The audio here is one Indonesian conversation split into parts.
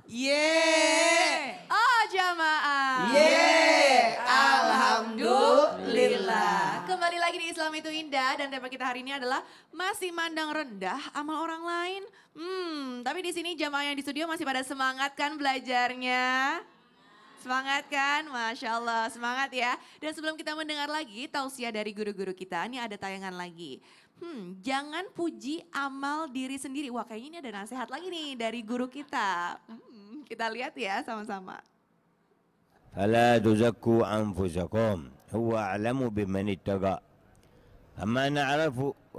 Yeay. Oh jamaah. Yeay. Alhamdulillah. Kembali lagi di Islam itu Indah dan tema kita hari ini adalah masih mandang rendah amal orang lain. Tapi di sini jamaah yang di studio masih pada semangat kan belajarnya? Semangat kan? Masya Allah, semangat ya. Dan sebelum kita mendengar lagi tausiah dari guru-guru kita, ini ada tayangan lagi. Jangan puji amal diri sendiri. Wah kayaknya ini ada nasihat lagi nih dari guru kita. Kita lihat ya sama-sama. فلا تزكوا أنفسكم هو أعلم بمن اتقى أما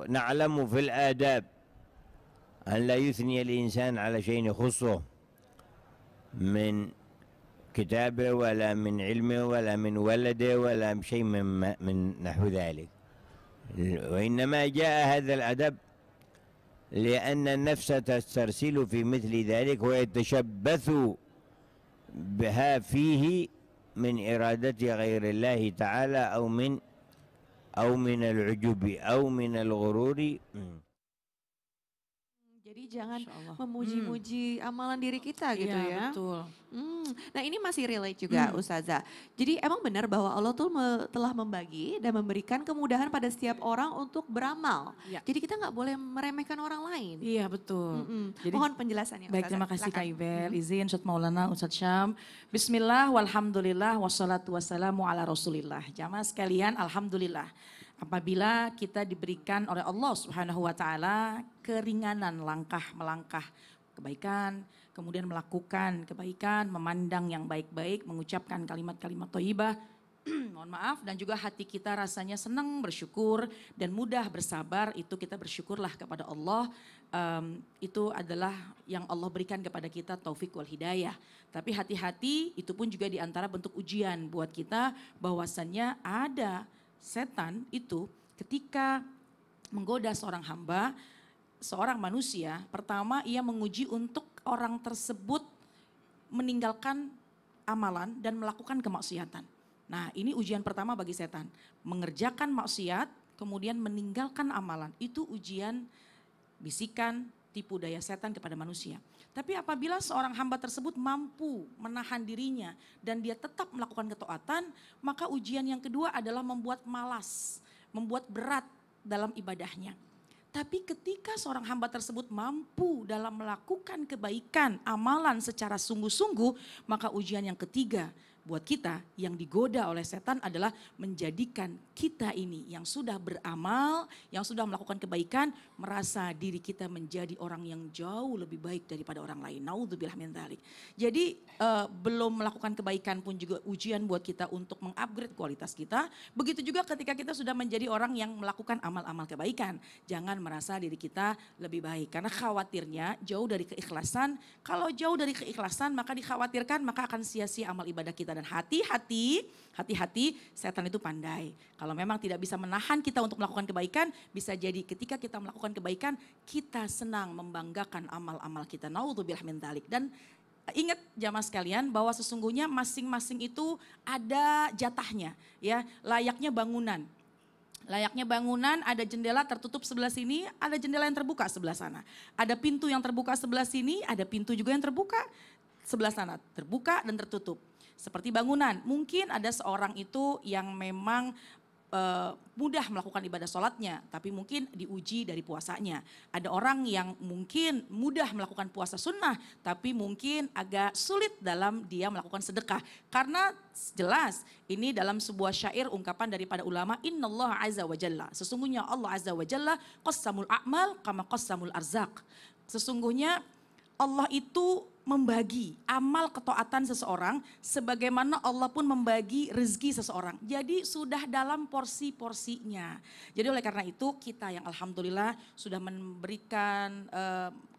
نعلم في الآداب أن لا يثني الإنسان على شيء يخصه من كتابه ولا من علمه ولا من ولده ولا شيء من نحو ذلك وإنما جاء هذا الأدب لأن النفس تسترسل في مثل ذلك ويتشبث بها فيه من إرادة غير الله تعالى أو من العجب أو من الغرور. Jadi jangan memuji-muji amalan diri kita gitu ya. Betul. Nah ini masih relate juga Ustazah. Jadi emang benar bahwa Allah tuh telah membagi dan memberikan kemudahan pada setiap orang untuk beramal. Ya. Jadi kita nggak boleh meremehkan orang lain. Iya betul. Jadi, mohon penjelasannya Baik, Ustazah. terima kasih Kak Silakan. Ibel. Izin Ustaz Maulana, Ustaz Syam. Bismillah, walhamdulillah, wassalatu wassalamu ala rasulillah. Jamaah sekalian, alhamdulillah. Apabila kita diberikan oleh Allah Subhanahu wa taala keringanan langkah melangkah kebaikan, kemudian melakukan kebaikan, memandang yang baik-baik, mengucapkan kalimat-kalimat thayyibah, mohon maaf, dan juga hati kita rasanya senang, bersyukur dan mudah bersabar, itu kita bersyukurlah kepada Allah. Itu adalah yang Allah berikan kepada kita taufik wal hidayah. Tapi hati-hati, itu pun juga diantara bentuk ujian buat kita bahwasannya ada setan itu ketika menggoda seorang hamba, seorang manusia, pertama ia menguji untuk orang tersebut meninggalkan amalan dan melakukan kemaksiatan. Nah ini ujian pertama bagi setan, mengerjakan maksiat kemudian meninggalkan amalan, itu ujian bisikan tipu daya setan kepada manusia. Tapi apabila seorang hamba tersebut mampu menahan dirinya dan dia tetap melakukan ketaatan, maka ujian yang kedua adalah membuat malas, membuat berat dalam ibadahnya. Tapi ketika seorang hamba tersebut mampu dalam melakukan kebaikan, amalan secara sungguh-sungguh, maka ujian yang ketiga buat kita yang digoda oleh setan adalah menjadikan kita ini yang sudah beramal, yang sudah melakukan kebaikan, merasa diri kita menjadi orang yang jauh lebih baik daripada orang lain. Naudzubillah min dzalik. Jadi belum melakukan kebaikan pun juga ujian buat kita untuk mengupgrade kualitas kita. Begitu juga ketika kita sudah menjadi orang yang melakukan amal-amal kebaikan. Jangan merasa diri kita lebih baik. Karena khawatirnya jauh dari keikhlasan. Kalau jauh dari keikhlasan maka dikhawatirkan maka akan sia-sia amal ibadah kita. Dan hati-hati setan itu pandai. Kalau memang tidak bisa menahan kita untuk melakukan kebaikan, bisa jadi ketika kita melakukan kebaikan, kita senang membanggakan amal-amal kita. Naudzubillah min dzalik. Dan ingat jamaah sekalian bahwa sesungguhnya masing-masing itu ada jatahnya, ya, layaknya bangunan. Layaknya bangunan ada jendela tertutup sebelah sini, ada jendela yang terbuka sebelah sana. Ada pintu yang terbuka sebelah sini, ada pintu juga yang terbuka sebelah sana. Terbuka dan tertutup. Seperti bangunan, mungkin ada seorang itu yang memang mudah melakukan ibadah sholatnya, tapi mungkin diuji dari puasanya. Ada orang yang mungkin mudah melakukan puasa sunnah, tapi mungkin agak sulit dalam dia melakukan sedekah. Karena jelas ini dalam sebuah syair ungkapan daripada ulama, Innallaha azza wa jalla. Sesungguhnya Allah azza wa jalla qassamul a'mal kama qassamul arzaq. Sesungguhnya Allah itu membagi amal ketaatan seseorang sebagaimana Allah pun membagi rezeki seseorang. Jadi sudah dalam porsi-porsinya. Jadi oleh karena itu kita yang alhamdulillah sudah memberikan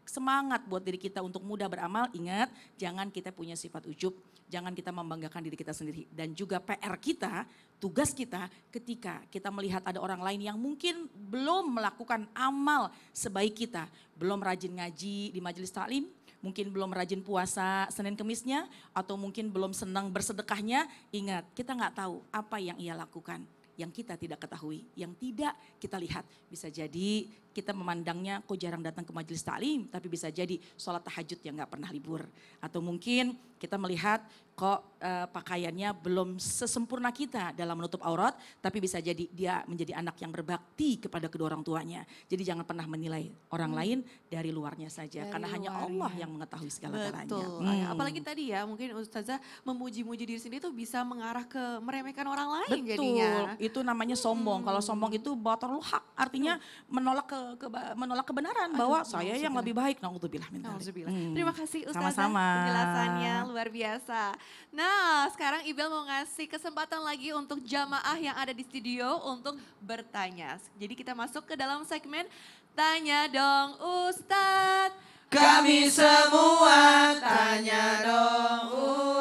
semangat buat diri kita untuk mudah beramal. Ingat, jangan kita punya sifat ujub, jangan kita membanggakan diri kita sendiri. Dan juga PR kita, tugas kita ketika kita melihat ada orang lain yang mungkin belum melakukan amal sebaik kita. Belum rajin ngaji di majelis taklim, mungkin belum rajin puasa Senin Kemisnya, atau mungkin belum senang bersedekahnya. Ingat, kita nggak tahu apa yang ia lakukan. yang kita tidak ketahui, yang tidak kita lihat. Bisa jadi kita memandangnya kok jarang datang ke majelis taklim, tapi bisa jadi sholat tahajud yang gak pernah libur. Atau mungkin kita melihat kok pakaiannya belum sesempurna kita dalam menutup aurat, tapi bisa jadi dia menjadi anak yang berbakti kepada kedua orang tuanya. Jadi jangan pernah menilai orang lain dari luarnya saja, Dari karena hanya luarnya. Allah yang mengetahui segala-galanya. Betul. Apalagi tadi ya, mungkin Ustazah memuji-muji diri sendiri tuh bisa mengarah ke meremehkan orang lain Betul, jadinya. itu namanya sombong. Kalau sombong itu batarul hak, artinya menolak kebenaran bahwa saya yang lebih baik. Naudzubillah min dzalik. Nauzubillah. Terima kasih Ustazah Sama-sama. penjelasannya luar biasa. Nah sekarang Ibel mau ngasih kesempatan lagi untuk jamaah yang ada di studio untuk bertanya. Jadi kita masuk ke dalam segmen Tanya Dong Ustadz. Kami semua tanya dong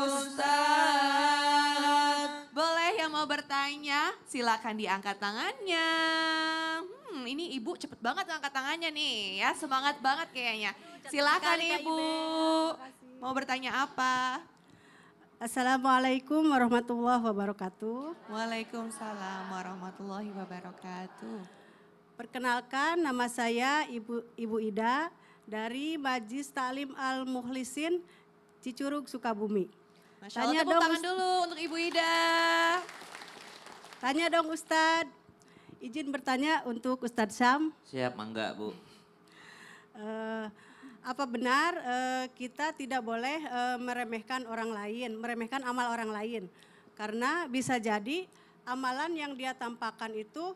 Ustadz. Boleh yang mau bertanya silakan diangkat tangannya. Ini ibu cepet banget angkat tangannya nih ya, semangat banget kayaknya. Silakan ibu, mau bertanya apa? Assalamualaikum warahmatullahi wabarakatuh. Waalaikumsalam warahmatullahi wabarakatuh. Perkenalkan, nama saya Ibu Ida dari Majlis Taklim Al-Mukhlisin Cicurug, Sukabumi. Masya Allah, tepuk tangan dulu untuk Ibu Ida. Tanya dong Ustadz, izin bertanya untuk Ustadz Syam. Siap, mangga Bu. Apa benar kita tidak boleh meremehkan orang lain, meremehkan amal orang lain? Karena bisa jadi amalan yang dia tampakkan itu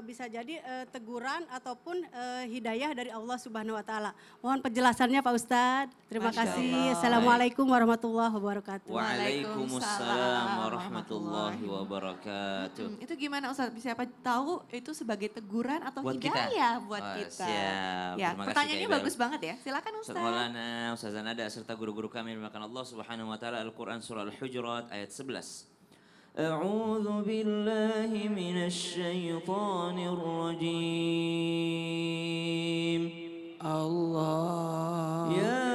bisa jadi teguran ataupun hidayah dari Allah Subhanahu wa taala. Mohon penjelasannya Pak Ustadz. Terima Masya kasih. Allah. Assalamualaikum warahmatullahi wabarakatuh. Waalaikumsalam warahmatullahi wabarakatuh. Itu gimana Ustaz? Siapa tahu itu sebagai teguran atau Buat kita? hidayah buat Wah, kita. siap. Ya, Terima kasih, pertanyaannya Kak Ibel. bagus banget ya. Silakan Ustaz Ustaz. Maulana, Ustazah Nada, serta guru-guru kami dimakan Allah Subhanahu wa taala Al-Qur'an surah Al-Hujurat ayat 11. أعوذ بالله من الشيطان الرجيم الله يا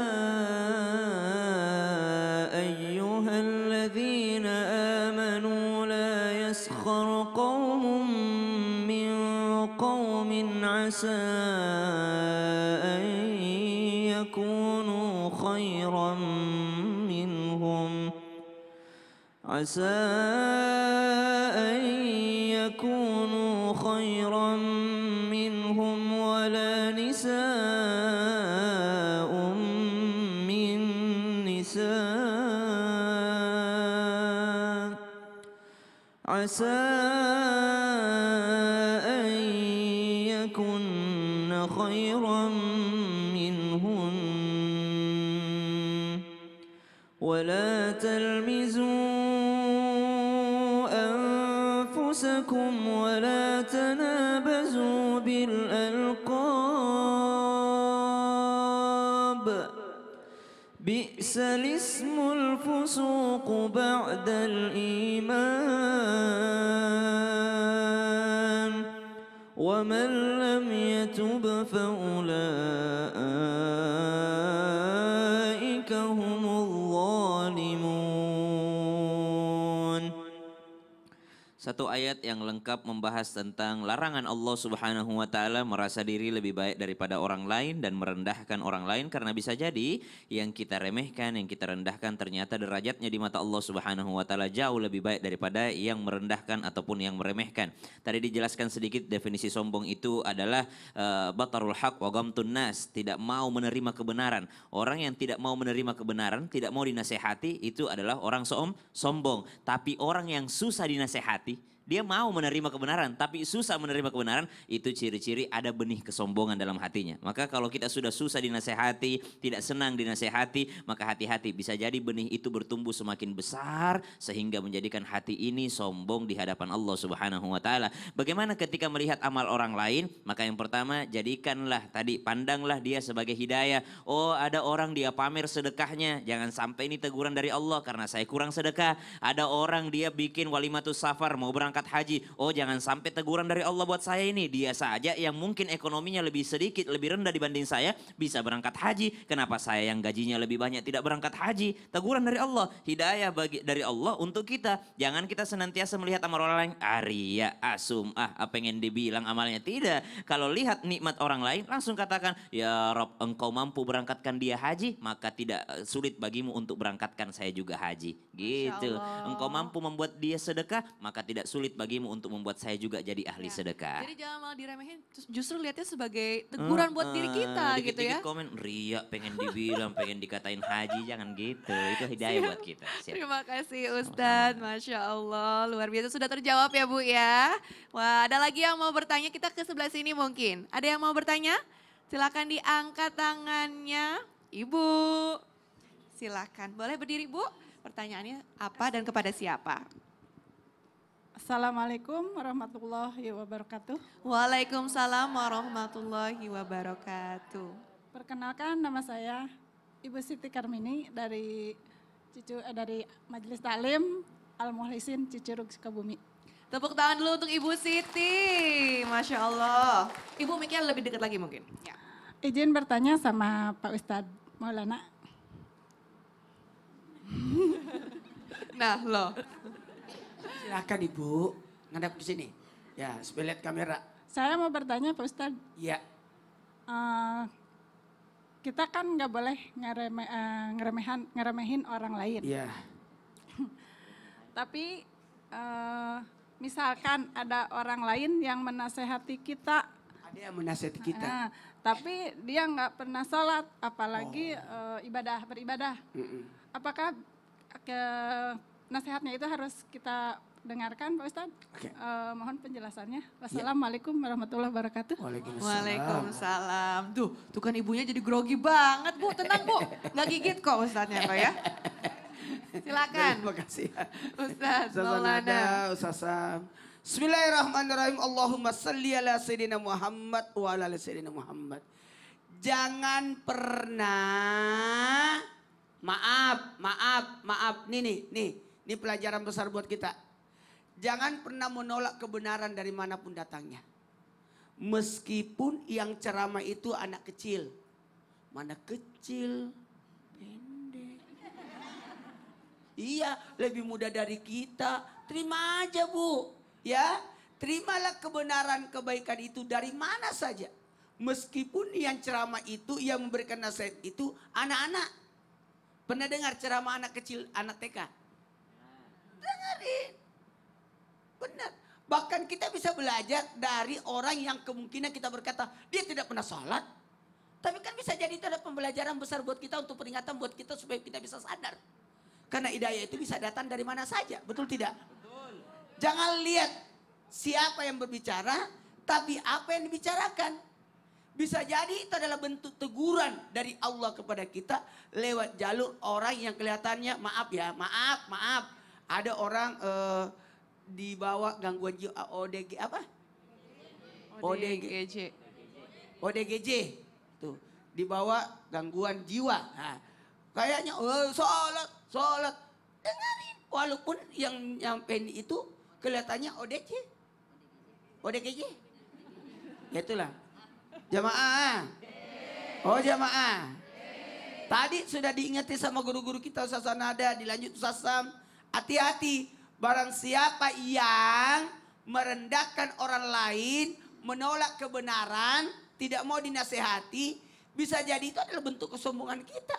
أيها الذين آمنوا لا يسخر قوم من قوم عسى أن يكونوا خيرا منهم عسى أن يكونوا خيرا منهم ولا نساء من نساء عسى أن يكن خيرا منهن ولا تلمزوا أنفسكم ولا تنابزوا بالألقاب بئس الاسم الفسوق بعد الإيمان ومن لم يتب فأولئك هم الظالمون. Satu ayat yang lengkap membahas tentang larangan Allah Subhanahu wa taala merasa diri lebih baik daripada orang lain dan merendahkan orang lain, karena bisa jadi yang kita remehkan, yang kita rendahkan ternyata derajatnya di mata Allah Subhanahu wa taala jauh lebih baik daripada yang merendahkan ataupun yang meremehkan. Tadi dijelaskan sedikit definisi sombong itu adalah batarul haq wa ghamtun nas, tidak mau menerima kebenaran. Orang yang tidak mau menerima kebenaran, tidak mau dinasehati, itu adalah orang sombong. Tapi orang yang susah dinasehati, dia mau menerima kebenaran tapi susah menerima kebenaran, itu ciri-ciri ada benih kesombongan dalam hatinya. Maka kalau kita sudah susah dinasehati, tidak senang dinasehati, maka hati-hati, bisa jadi benih itu bertumbuh semakin besar sehingga menjadikan hati ini sombong di hadapan Allah Subhanahu wa taala. Bagaimana ketika melihat amal orang lain? Maka yang pertama, jadikanlah tadi, pandanglah dia sebagai hidayah. Oh, ada orang dia pamer sedekahnya, jangan sampai ini teguran dari Allah karena saya kurang sedekah. Ada orang dia bikin walimatus safar, mau berangkat berangkat haji. Oh jangan sampai teguran dari Allah buat saya ini. Dia saja yang mungkin ekonominya lebih sedikit, lebih rendah dibanding saya bisa berangkat haji. Kenapa saya yang gajinya lebih banyak tidak berangkat haji? Teguran dari Allah, hidayah dari Allah untuk kita. Jangan kita senantiasa melihat amal orang lain, ria, pengen dibilang amalnya. Tidak, kalau lihat nikmat orang lain langsung katakan, ya Rob engkau mampu berangkatkan dia haji, maka tidak sulit bagimu untuk berangkatkan saya juga haji. Gitu. Engkau mampu membuat dia sedekah, maka tidak sulit bagimu untuk membuat saya juga jadi ahli sedekah. Jadi jangan malah diremehin, justru lihatnya sebagai teguran buat diri kita gitu ya. Dikit-dikit komen, ria pengen dibilang, pengen dikatain haji, jangan gitu. Itu hidayah buat kita. Siap. Terima kasih Ustadz, Masya Allah. Luar biasa sudah terjawab ya Bu ya. Wah ada lagi yang mau bertanya, kita ke sebelah sini mungkin. Ada yang mau bertanya? Silakan diangkat tangannya. Ibu, silakan. Boleh berdiri Bu? Pertanyaannya apa dan kepada siapa? Assalamualaikum warahmatullahi wabarakatuh. Waalaikumsalam warahmatullahi wabarakatuh. Perkenalkan nama saya Ibu Siti Karmini dari Majelis Taklim Al-Mukhlisin Cicurug Sukabumi. Tepuk tangan dulu untuk Ibu Siti. Masya Allah. Ibu mikirnya lebih dekat lagi mungkin. Ya. Izin bertanya sama Pak Ustadz Maulana. Nah loh. Silakan Ibu, ngadap ke sini. Ya, supaya lihat kamera. Saya mau bertanya Pak Ustadz. Iya. Kita kan nggak boleh ngeremehin orang lain. Iya. Tapi misalkan ada orang lain yang menasehati kita. Ada yang menasihati kita. Tapi dia nggak pernah sholat, apalagi beribadah. Apakah nasihatnya itu harus kita dengarkan Pak Ustadz? Oke. Mohon penjelasannya. Wassalamualaikum warahmatullahi wabarakatuh. Waalaikumsalam. Tuh kan ibunya jadi grogi banget Bu, tenang Bu. Nggak gigit kok Ustadznya Pak ya. Silakan. Terima kasih. Ustadz Ustazah Maulana. Nada, Ustazah. Bismillahirrahmanirrahim. Allahumma salli ala Sayyidina Muhammad wa ala Sayyidina Muhammad. Jangan pernah, maaf. Nih pelajaran besar buat kita. Jangan pernah menolak kebenaran dari manapun datangnya. Meskipun yang ceramah itu anak kecil. Mana kecil, pendek. Iya, lebih muda dari kita. Terima aja Bu. Ya, terimalah kebenaran kebaikan itu dari mana saja. Meskipun yang ceramah itu, yang memberikan nasihat itu anak-anak. Pernah dengar ceramah anak kecil, anak TK? Dengerin. Benar. Bahkan kita bisa belajar dari orang yang kemungkinan kita berkata, dia tidak pernah sholat. Tapi kan bisa jadi itu ada pembelajaran besar buat kita, untuk peringatan buat kita supaya kita bisa sadar. Karena hidayah itu bisa datang dari mana saja, betul tidak? Betul. Jangan lihat siapa yang berbicara, tapi apa yang dibicarakan. Bisa jadi itu adalah bentuk teguran dari Allah kepada kita lewat jalur orang yang kelihatannya maaf. Ada orang dibawa gangguan jiwa ODG apa? ODGJ. Tuh, dibawa gangguan jiwa. Nah, kayaknya sholat. Dengarin, walaupun yang nyampein itu kelihatannya ODGJ. Itulah. Jamaah. Oh jamaah. Tadi sudah diingati sama guru-guru kita, Ustazah Nada, dilanjut Ustaz Sam. Hati-hati, barang siapa yang merendahkan orang lain, menolak kebenaran, tidak mau dinasehati, bisa jadi itu adalah bentuk kesombongan kita.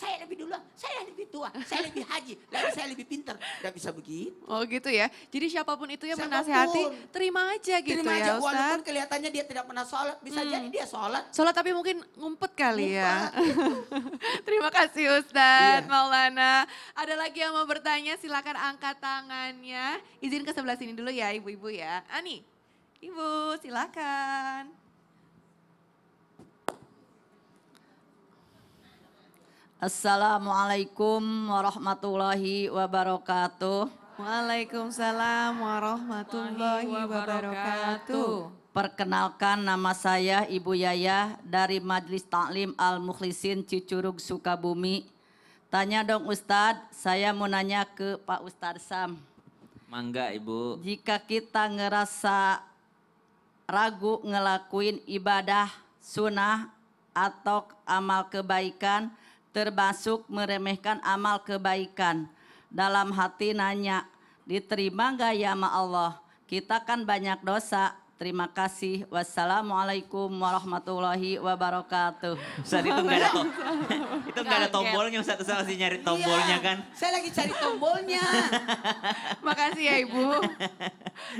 Saya lebih dulu, saya lebih tua, saya lebih haji, lalu saya lebih pintar. Gak bisa begitu. Oh gitu ya. Jadi siapapun itu yang Siapapun. menasehati, terima aja gitu Terima ya aja, Ustaz. walaupun kelihatannya dia tidak pernah sholat, bisa jadi dia sholat. Sholat tapi mungkin ngumpet kali ya. Terima kasih Ustadz Maulana. Ada lagi yang mau bertanya, silakan angkat tangannya. Izin ke sebelah sini dulu ya ibu-ibu ya. Ani, ibu silakan. Assalamualaikum warahmatullahi wabarakatuh. Waalaikumsalam warahmatullahi wabarakatuh. Perkenalkan, nama saya Ibu Yayah dari Majelis Taklim Al-Mukhlisin Cicurug Sukabumi. Tanya dong Ustadz, saya mau nanya ke Pak Ustadz Sam. Mangga Ibu. Jika kita ngerasa ragu ngelakuin ibadah sunnah atau amal kebaikan, termasuk meremehkan amal kebaikan. Dalam hati nanya, diterima gak ya sama Allah? Kita kan banyak dosa. Terima kasih. Wassalamualaikum warahmatullahi wabarakatuh. Ustaz itu nggak ada itu nggak ada tombolnya Ustaz, Ustaz masih nyari tombolnya kan? Saya lagi cari tombolnya. Makasih ya Ibu.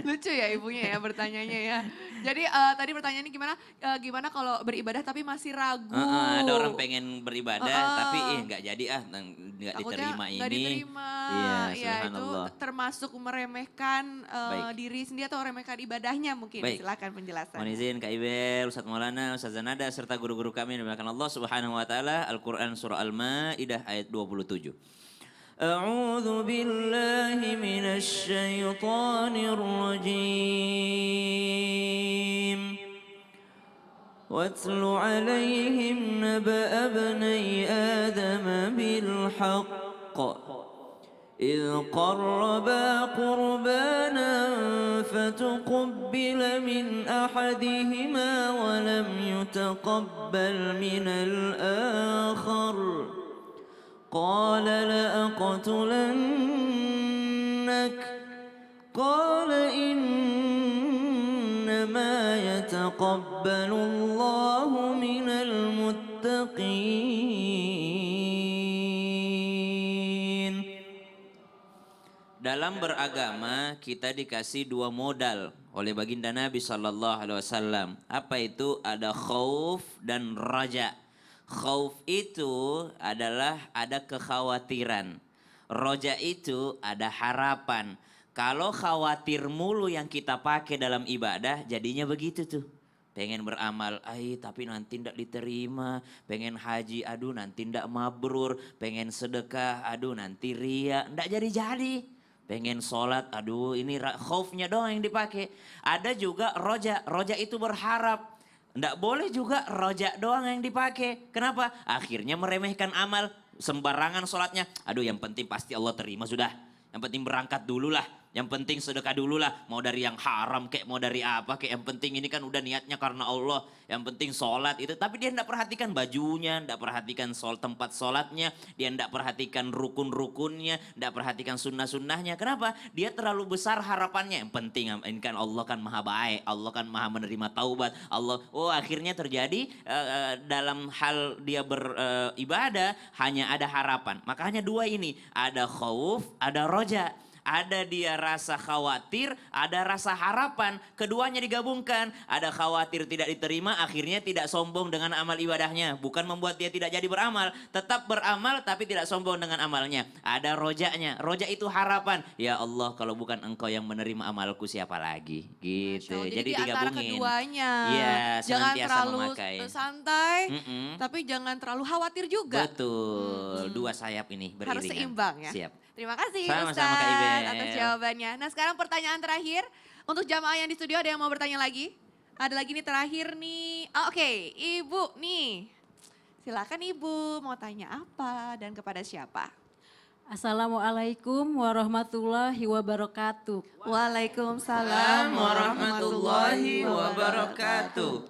Lucu ya ibunya ya bertanyanya ya. Jadi tadi pertanyaannya gimana? Gimana kalau beribadah tapi masih ragu? Ada orang pengen beribadah tapi nggak jadi nggak diterima ini. Nggak diterima. Iya, Ya itu subhanallah. termasuk meremehkan diri sendiri atau meremehkan ibadahnya mungkin. Baik. Silakan penjelasan. Mohon izin Kak Ibel, Ustaz Maulana, Ustaz Zanada, serta guru-guru kami yang dimuliakan Allah Subhanahu wa taala. Al-Qur'an surah Al-Maidah ayat 27. A'udzu billahi minasy syaithanir rajim. واتل عليهم نبأ ابني آدم بالحق إذ قربا قربانا فتقبل من أحدهما ولم يتقبل من الآخر قال لأقتلنك قال إنما يتقبل الله من المتقين. Dalam beragama kita dikasih dua modal oleh baginda Nabi Sallallahu Alaihi Wasallam. Apa itu? Ada khauf dan raja. Khauf itu adalah ada kekhawatiran. Raja itu ada harapan. Kalau khawatir mulu yang kita pakai dalam ibadah jadinya begitu tuh. Pengen beramal, tapi nanti tidak diterima. Pengen haji, aduh nanti tidak mabrur. Pengen sedekah, aduh nanti ria. Tidak jadi-jadi. Pengen sholat, aduh ini khaufnya doang yang dipakai. Ada juga roja, roja itu berharap. Nggak boleh juga roja doang yang dipakai. Kenapa? Akhirnya meremehkan amal, sembarangan sholatnya. Aduh yang penting pasti Allah terima sudah. Yang penting berangkat dulu lah. Yang penting sedekah dulu lah. Mau dari yang haram kayak mau dari apa kayak. Yang penting ini kan udah niatnya karena Allah. Yang penting sholat itu. Tapi dia tidak perhatikan bajunya. Tidak perhatikan tempat sholatnya. Dia tidak perhatikan rukun-rukunnya. Tidak perhatikan sunnah-sunnahnya. Kenapa? Dia terlalu besar harapannya. Yang penting ini kan Allah kan maha baik. Allah kan maha menerima taubat. Allah. Oh akhirnya terjadi dalam hal dia beribadah. Hanya ada harapan. Makanya dua ini. Ada khauf, ada roja. Ada dia rasa khawatir, ada rasa harapan. Keduanya digabungkan. Ada khawatir tidak diterima, akhirnya tidak sombong dengan amal ibadahnya. Bukan membuat dia tidak jadi beramal. Tetap beramal tapi tidak sombong dengan amalnya. Ada rojanya. Roja itu harapan. Ya Allah kalau bukan engkau yang menerima amalku siapa lagi. Gitu. Jadi di antara digabungin. keduanya. Iya, Jangan senantiasa terlalu memakai. santai, tapi jangan terlalu khawatir juga. Betul. Dua sayap ini beriringan. Harus seimbang ya. Siap. Terima kasih Sama-sama, Kak Ibel. Ustadz atas jawabannya. Nah sekarang pertanyaan terakhir. Untuk jamaah yang di studio ada yang mau bertanya lagi? Ada lagi nih terakhir nih. Oke, Ibu nih. Silakan Ibu mau tanya apa dan kepada siapa? Assalamualaikum warahmatullahi wabarakatuh. Waalaikumsalam warahmatullahi wabarakatuh.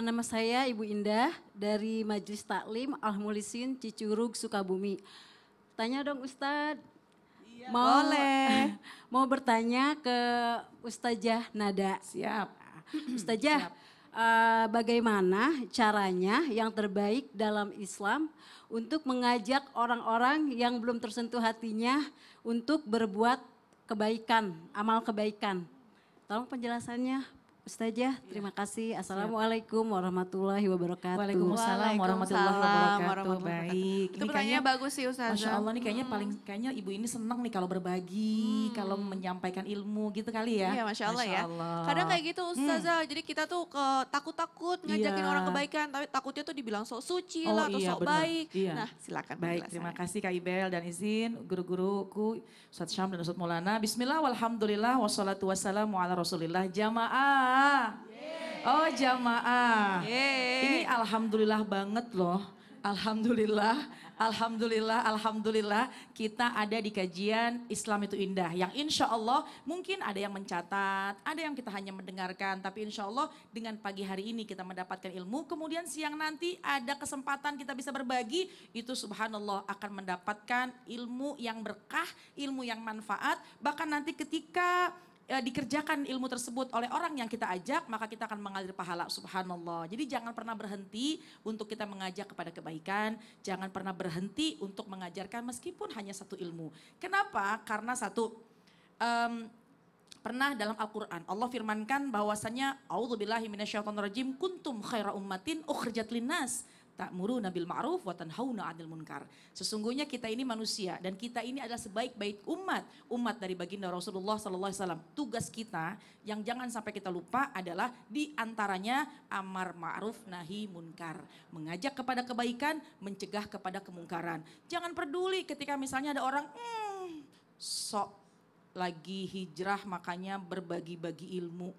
Nama saya Ibu Indah dari Majelis Taklim Al-Mulisin Cicurug, Sukabumi. Tanya dong Ustadz. Boleh. Mau bertanya ke Ustazah Nada. Siap. Ustazah, bagaimana caranya yang terbaik dalam Islam untuk mengajak orang-orang yang belum tersentuh hatinya untuk berbuat kebaikan, amal kebaikan? Tolong penjelasannya. Ustazah, terima kasih. Assalamualaikum warahmatullahi wabarakatuh. Waalaikumsalam warahmatullahi wabarakatuh. Baik. Itu pertanyaannya bagus sih Ustazah. Masya Allah nih kayaknya ibu ini senang nih kalau berbagi, kalau menyampaikan ilmu gitu kali ya. Iya Masya Allah ya. Kadang kayak gitu Ustazah, jadi kita tuh takut-takut ngajakin orang kebaikan, tapi takutnya tuh dibilang sok suci lah atau sok baik. Iya. Nah silakan. Baik, terima kasih Kak Ibel dan izin guru-guruku Ustadz Syam dan Ustadz Maulana. Bismillah, walhamdulillah, wassalatu wassalamu ala rasulillah. Jamaah. Oh jamaah. Ini alhamdulillah banget loh. Alhamdulillah Alhamdulillah, alhamdulillah kita ada di kajian Islam itu indah. Yang insya Allah mungkin ada yang mencatat, ada yang kita hanya mendengarkan. Tapi insya Allah dengan pagi hari ini kita mendapatkan ilmu. Kemudian siang nanti ada kesempatan kita bisa berbagi. Itu subhanallah akan mendapatkan ilmu yang berkah, ilmu yang manfaat. Bahkan nanti ketika dikerjakan ilmu tersebut oleh orang yang kita ajak, maka kita akan mengalir pahala, subhanallah. Jadi jangan pernah berhenti untuk kita mengajak kepada kebaikan, jangan pernah berhenti untuk mengajarkan meskipun hanya satu ilmu. Kenapa? Karena satu, pernah dalam Al-Quran Allah firmankan bahwasanya a'udzubillahi minasyaitonirrajim kuntum khaira ummatin ukhrijat linnas ta'muruna bil ma'ruf wa tanhauna 'anil munkar. Sesungguhnya kita ini manusia dan kita ini adalah sebaik-baik umat dari baginda Rasulullah sallallahu alaihi wasallam. Tugas kita yang jangan sampai kita lupa adalah di antaranya amar ma'ruf nahi munkar, mengajak kepada kebaikan, mencegah kepada kemungkaran. Jangan peduli ketika misalnya ada orang sok lagi hijrah makanya berbagi-bagi ilmu.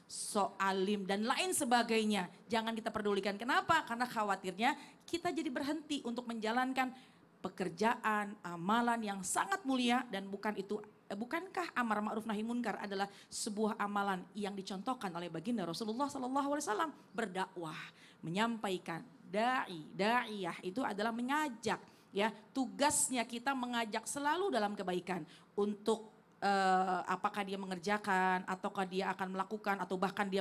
So alim dan lain sebagainya. Jangan kita pedulikan. Kenapa? Karena khawatirnya kita jadi berhenti untuk menjalankan pekerjaan, amalan yang sangat mulia dan bukankah amar ma'ruf nahi munkar adalah sebuah amalan yang dicontohkan oleh baginda Rasulullah sallallahu alaihi wasallam, berdakwah, menyampaikan, da'iyah itu adalah mengajak, ya. Tugasnya kita mengajak selalu dalam kebaikan untuk apakah dia mengerjakan ataukah dia akan melakukan atau bahkan dia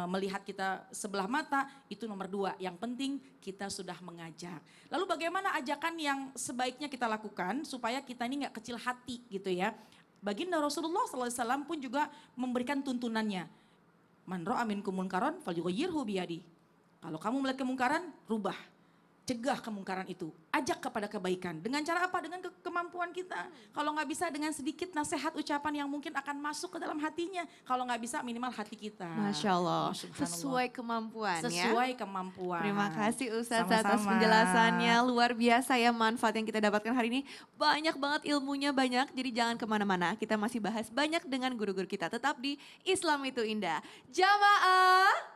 melihat kita sebelah mata, itu nomor 2. Yang penting kita sudah mengajak. Lalu bagaimana ajakan yang sebaiknya kita lakukan supaya kita ini nggak kecil hati gitu ya. Baginda Rasulullah SAW pun juga memberikan tuntunannya. Man ra'a minkum munkaran falyughayyirhu biyadi. Kalau kamu melihat kemungkaran, rubah. Cegah kemungkaran itu, ajak kepada kebaikan. Dengan cara apa? Dengan kemampuan kita. Kalau nggak bisa dengan sedikit nasihat ucapan yang mungkin akan masuk ke dalam hatinya. Kalau nggak bisa minimal hati kita. Masya Allah, sesuai kemampuan ya. Sesuai kemampuan. Terima kasih Ustaz atas penjelasannya. Luar biasa ya manfaat yang kita dapatkan hari ini. Banyak banget ilmunya banyak, jadi jangan kemana-mana. Kita masih bahas banyak dengan guru-guru kita. Tetap di Islam itu Indah. Jamaah.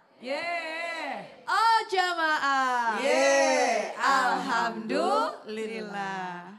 Oh jamaah. Alhamdulillah.